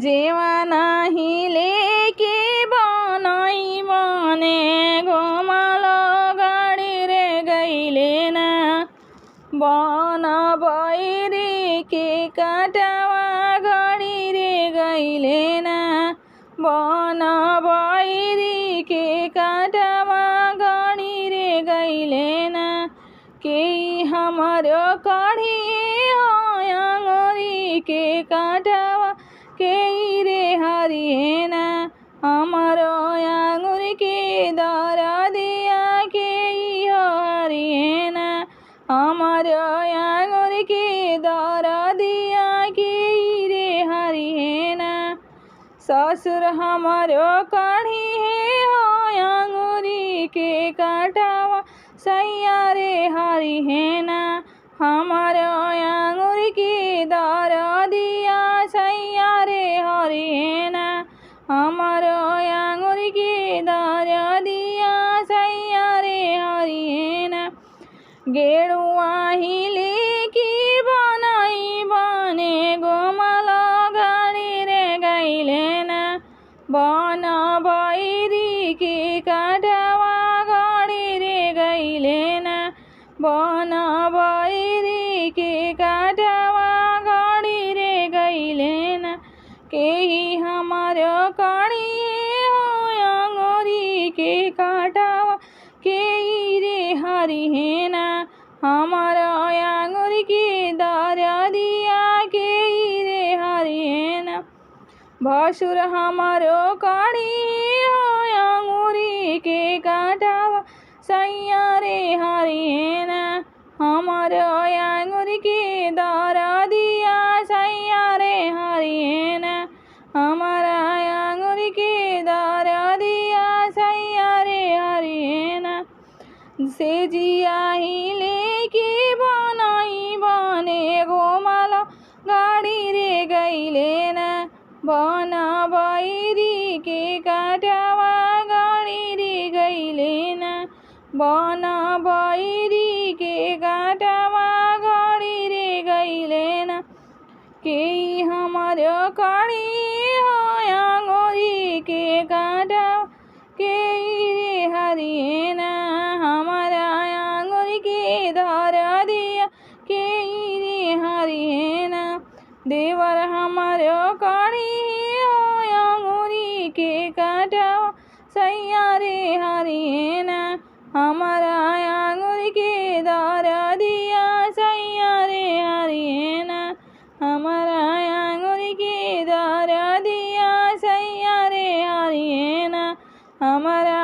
जेवा नाही लेके बनाई बने घुमालो गाड़ी रे गईले ना बन बैरी के काटावा गाड़ी रे गईले ना बन बैरी के काटावा गाड़ी रे गईले ना के हमारो काढ़ी आंगुरी के काटावा के रे हरिये ना हमारो आंगुरी के दरा दिया के हरिये ना हमारो आंगुरी के दरा दिया के रे हरिये ना ससुर हमारो काढ़ी है आंगुरी के काटावा सैया रे हरिये ना हमारो आंगुरी के दरा दिया सैया रे हरिये ना हमारो आंगुरी के दरा दिया सैया रे हरिये ना गेरुआ ही लेके बनाई बने घुमालो गाड़ी रे गईले ना बन बैरी के काटावा गाड़ी रे गईले ना बन बैरी के काटावा गाड़ी रे गईले ना के हमारो काढ़ी आंगुरी के काटावा के रे हरिये ना हमारा आंगुरी के दरा दिया के रे हरिये ना भसुर हमारो काढ़ी आंगुरी के काटावा सैया रे हरिये ना हमारो आंगुरी के दरा दिया सैया रे हरिये ना हमारा आंगुरी के दरा दिया सैया रे हरिये ना से जिया ही लेके बनाई बने घुमालो गाड़ी रे गईले ना बन बैरी के काटावा गाड़ी रे गईले ना बन बैरी के काटावा गाड़ी रे गईले ना के हमारो काढ़ी आंगुरी के काटावा के रे हरिये ना हमारा आंगुरी के दरा दिया के रे हरिये ना देवर हमारो काढ़ी आंगुरी के काटावा सैया रे हरिये ना हमारा आंगुरी के दरा दिया सैया रे हरिये ना हमारा आंगुरी के दरा दिया सैया रे हरिये ना हमारा